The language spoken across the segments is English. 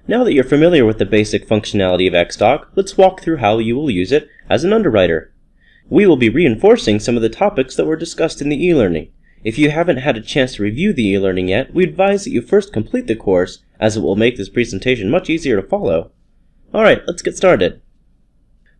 Now that you're familiar with the basic functionality of XDOC, let's walk through how you will use it as an underwriter. We will be reinforcing some of the topics that were discussed in the e-learning. If you haven't had a chance to review the e-learning yet, we advise that you first complete the course, as it will make this presentation much easier to follow. Alright, let's get started.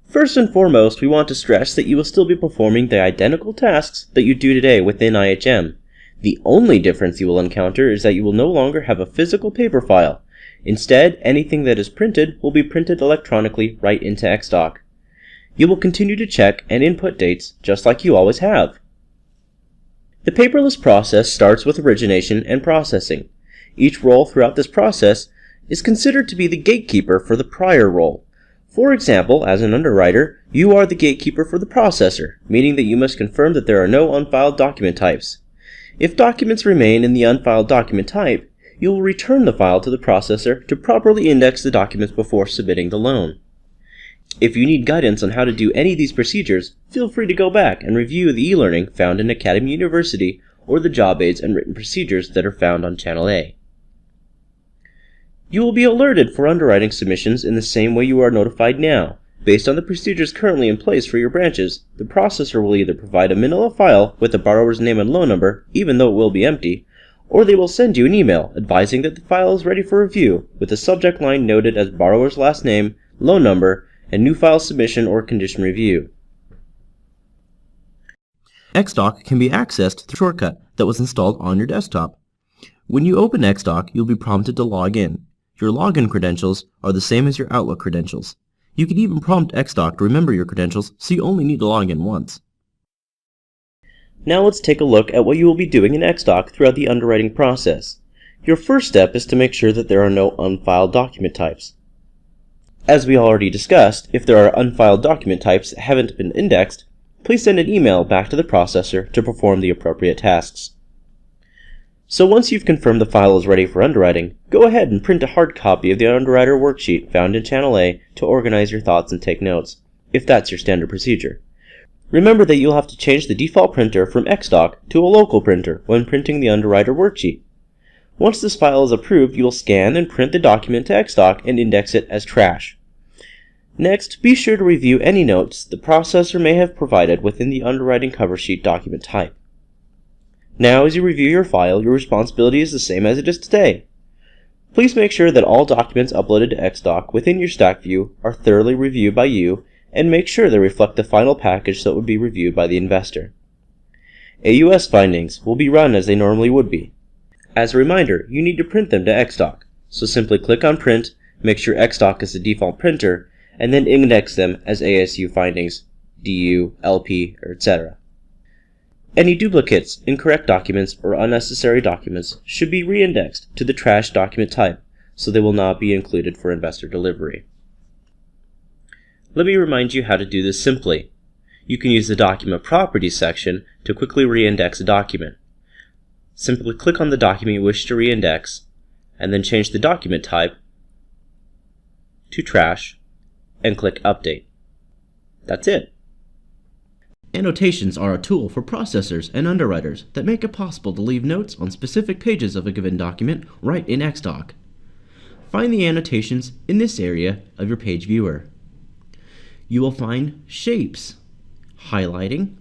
First and foremost, we want to stress that you will still be performing the identical tasks that you do today within IHM. The only difference you will encounter is that you will no longer have a physical paper file. Instead, anything that is printed will be printed electronically right into XDOC. You will continue to check and input dates just like you always have. The paperless process starts with origination and processing. Each role throughout this process is considered to be the gatekeeper for the prior role. For example, as an underwriter, you are the gatekeeper for the processor, meaning that you must confirm that there are no unfiled document types. If documents remain in the unfiled document type, you will return the file to the processor to properly index the documents before submitting the loan. If you need guidance on how to do any of these procedures, feel free to go back and review the e-learning found in Academy University or the job aids and written procedures that are found on Channel A. You will be alerted for underwriting submissions in the same way you are notified now. Based on the procedures currently in place for your branches, the processor will either provide a manila file with the borrower's name and loan number, even though it will be empty, or they will send you an email advising that the file is ready for review with the subject line noted as borrower's last name, loan number, and new file submission or condition review. XDOC can be accessed through a shortcut that was installed on your desktop. When you open XDOC, you'll be prompted to log in. Your login credentials are the same as your Outlook credentials. You can even prompt XDOC to remember your credentials, so you only need to log in once. Now let's take a look at what you will be doing in XDOC throughout the underwriting process. Your first step is to make sure that there are no unfiled document types. As we already discussed, if there are unfiled document types that haven't been indexed, please send an email back to the processor to perform the appropriate tasks. So once you've confirmed the file is ready for underwriting, go ahead and print a hard copy of the underwriter worksheet found in Channel A to organize your thoughts and take notes, if that's your standard procedure. Remember that you'll have to change the default printer from XDOC to a local printer when printing the underwriter worksheet. Once this file is approved, you will scan and print the document to XDOC and index it as trash. Next, be sure to review any notes the processor may have provided within the underwriting cover sheet document type. Now, as you review your file, your responsibility is the same as it is today. Please make sure that all documents uploaded to XDOC within your stack view are thoroughly reviewed by you, and make sure they reflect the final package that would be reviewed by the investor. AUS findings will be run as they normally would be. As a reminder, you need to print them to XDOC, so simply click on Print, make sure XDOC is the default printer, and then index them as ASU findings, DU, LP, or etc. Any duplicates, incorrect documents, or unnecessary documents should be reindexed to the trash document type, so they will not be included for investor delivery. Let me remind you how to do this simply. You can use the Document Properties section to quickly reindex a document. Simply click on the document you wish to reindex, and then change the document type to trash, and click Update. That's it. Annotations are a tool for processors and underwriters that make it possible to leave notes on specific pages of a given document right in XDOC. Find the annotations in this area of your page viewer. You will find shapes, highlighting,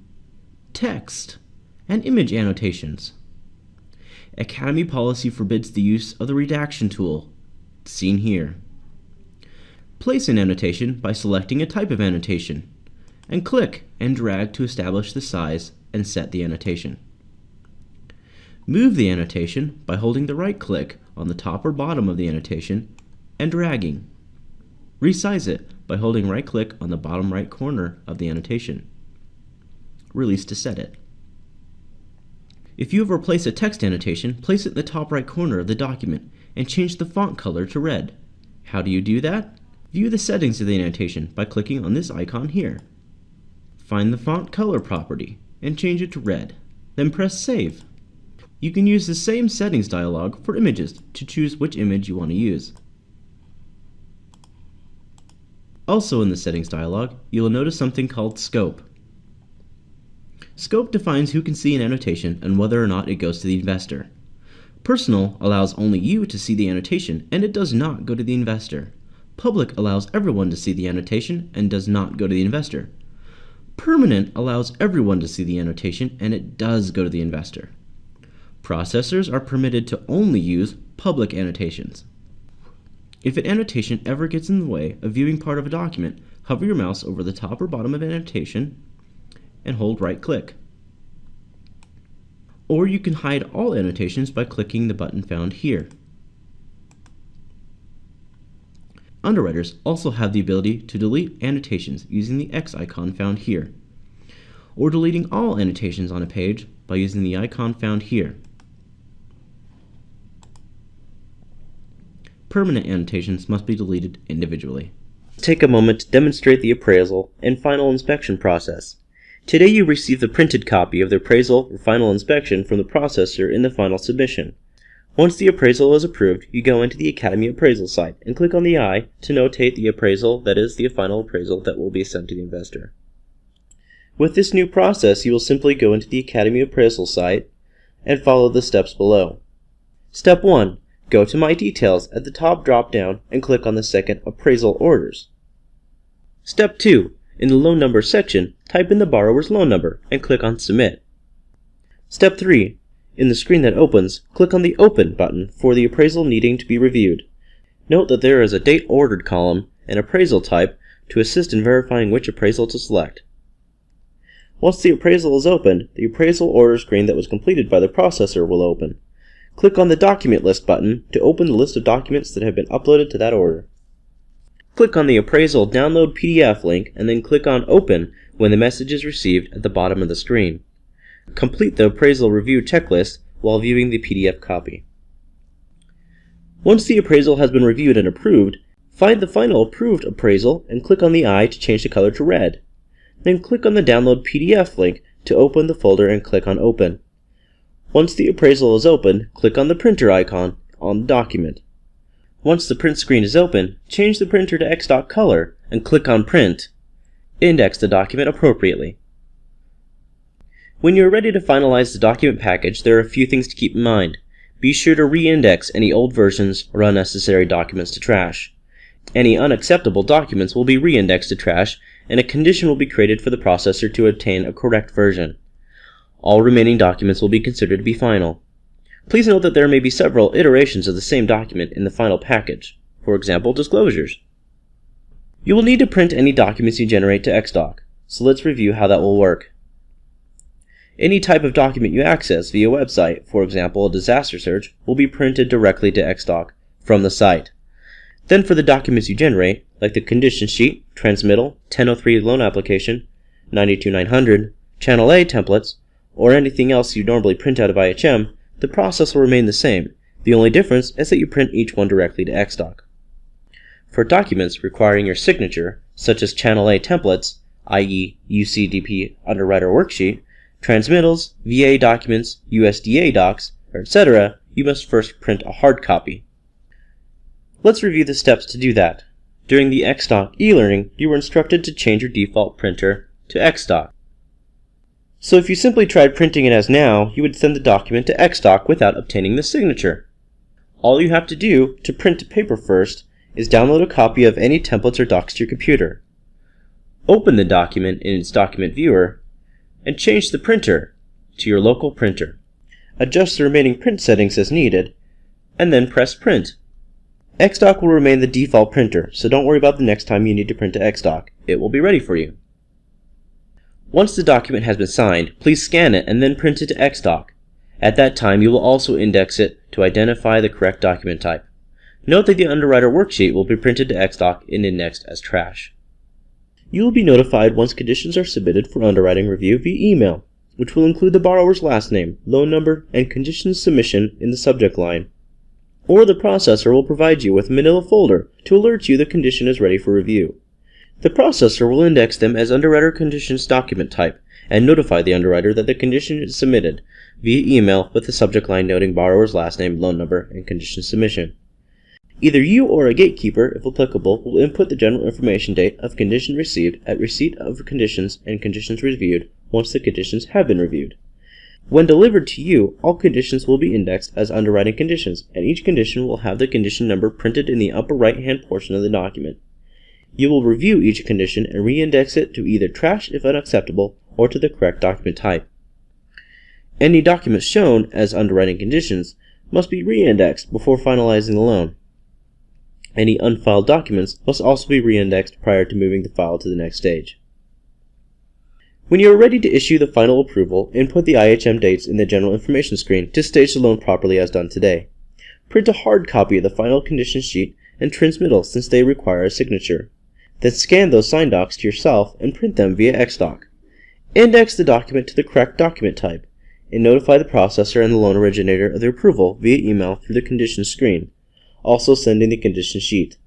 text, and image annotations. Academy policy forbids the use of the redaction tool, seen here. Place an annotation by selecting a type of annotation, and click and drag to establish the size and set the annotation. Move the annotation by holding the right click on the top or bottom of the annotation and dragging. Resize it by holding right click on the bottom right corner of the annotation. Release to set it. If you ever place a text annotation, place it in the top right corner of the document and change the font color to red. How do you do that? View the settings of the annotation by clicking on this icon here. Find the font color property and change it to red, then press Save. You can use the same settings dialog for images to choose which image you want to use. Also in the settings dialog, you will notice something called Scope. Scope defines who can see an annotation and whether or not it goes to the investor. Personal allows only you to see the annotation, and it does not go to the investor. Public allows everyone to see the annotation and does not go to the investor. Permanent allows everyone to see the annotation, and it does go to the investor. Processors are permitted to only use public annotations. If an annotation ever gets in the way of viewing part of a document, hover your mouse over the top or bottom of an annotation and hold right-click. Or you can hide all annotations by clicking the button found here. Underwriters also have the ability to delete annotations using the X icon found here, or deleting all annotations on a page by using the icon found here. Permanent annotations must be deleted individually. Take a moment to demonstrate the appraisal and final inspection process. Today you receive the printed copy of the appraisal or final inspection from the processor in the final submission. Once the appraisal is approved, you go into the Academy Appraisal site and click on the I to notate the appraisal, that is, the final appraisal that will be sent to the investor. With this new process, you will simply go into the Academy Appraisal site and follow the steps below. Step 1. Go to My Details at the top drop-down and click on the second Appraisal Orders. Step 2. In the Loan Number section, type in the borrower's loan number and click on Submit. Step 3. In the screen that opens, click on the Open button for the appraisal needing to be reviewed. Note that there is a Date Ordered column and appraisal type to assist in verifying which appraisal to select. Once the appraisal is opened, the appraisal order screen that was completed by the processor will open. Click on the Document List button to open the list of documents that have been uploaded to that order. Click on the Appraisal Download PDF link and then click on Open when the message is received at the bottom of the screen. Complete the appraisal review checklist while viewing the PDF copy. Once the appraisal has been reviewed and approved, find the final approved appraisal and click on the I to change the color to red. Then click on the Download PDF link to open the folder and click on Open. Once the appraisal is open, click on the printer icon on the document. Once the print screen is open, change the printer to XDOC color and click on Print. Index the document appropriately. When you are ready to finalize the document package, there are a few things to keep in mind. Be sure to re-index any old versions or unnecessary documents to trash. Any unacceptable documents will be re-indexed to trash, and a condition will be created for the processor to obtain a correct version. All remaining documents will be considered to be final. Please note that there may be several iterations of the same document in the final package, for example, disclosures. You will need to print any documents you generate to XDOC, so let's review how that will work. Any type of document you access via website, for example a disaster search, will be printed directly to XDOC from the site. Then for the documents you generate, like the condition sheet, transmittal, 1003 loan application, 92900, Channel A templates, or anything else you normally print out of IHM, the process will remain the same. The only difference is that you print each one directly to XDOC. For documents requiring your signature, such as Channel A templates, i.e. UCDP Underwriter Worksheet, transmittals, VA documents, USDA docs, etc., you must first print a hard copy. Let's review the steps to do that. During the XDOC e-learning, you were instructed to change your default printer to XDOC. So if you simply tried printing it as now, you would send the document to XDOC without obtaining the signature. All you have to do to print to paper first is download a copy of any templates or docs to your computer. Open the document in its document viewer and change the printer to your local printer. Adjust the remaining print settings as needed, and then press Print. XDOC will remain the default printer, so don't worry about the next time you need to print to XDOC. It will be ready for you. Once the document has been signed, please scan it and then print it to XDOC. At that time, you will also index it to identify the correct document type. Note that the Underwriter Worksheet will be printed to XDOC and indexed as trash. You will be notified once conditions are submitted for underwriting review via email, which will include the borrower's last name, loan number, and conditions submission in the subject line. Or the processor will provide you with a manila folder to alert you the condition is ready for review. The processor will index them as Underwriter Conditions document type and notify the underwriter that the condition is submitted via email with the subject line noting borrower's last name, loan number, and condition submission. Either you or a gatekeeper, if applicable, will input the general information date of condition received at receipt of conditions and conditions reviewed once the conditions have been reviewed. When delivered to you, all conditions will be indexed as underwriting conditions, and each condition will have the condition number printed in the upper right-hand portion of the document. You will review each condition and re-index it to either trash if unacceptable or to the correct document type. Any documents shown as underwriting conditions must be re-indexed before finalizing the loan. Any unfiled documents must also be re-indexed prior to moving the file to the next stage. When you are ready to issue the final approval, input the IHM dates in the General Information screen to stage the loan properly as done today. Print a hard copy of the final condition sheet and transmittal since they require a signature. Then scan those signed docs to yourself and print them via XDOC. Index the document to the correct document type, and notify the processor and the loan originator of the approval via email through the conditions screen, also sending the condition sheet.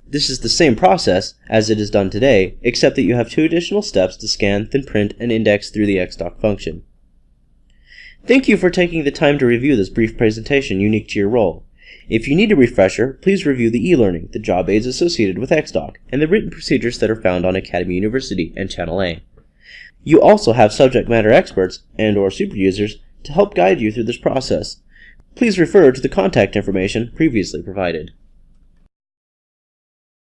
This is the same process as it is done today, except that you have 2 additional steps to scan, then print, and index through the XDOC function. Thank you for taking the time to review this brief presentation unique to your role. If you need a refresher, please review the e-learning, the job aids associated with XDOC, and the written procedures that are found on Academy University and Channel A. You also have subject matter experts and/or super users to help guide you through this process. Please refer to the contact information previously provided.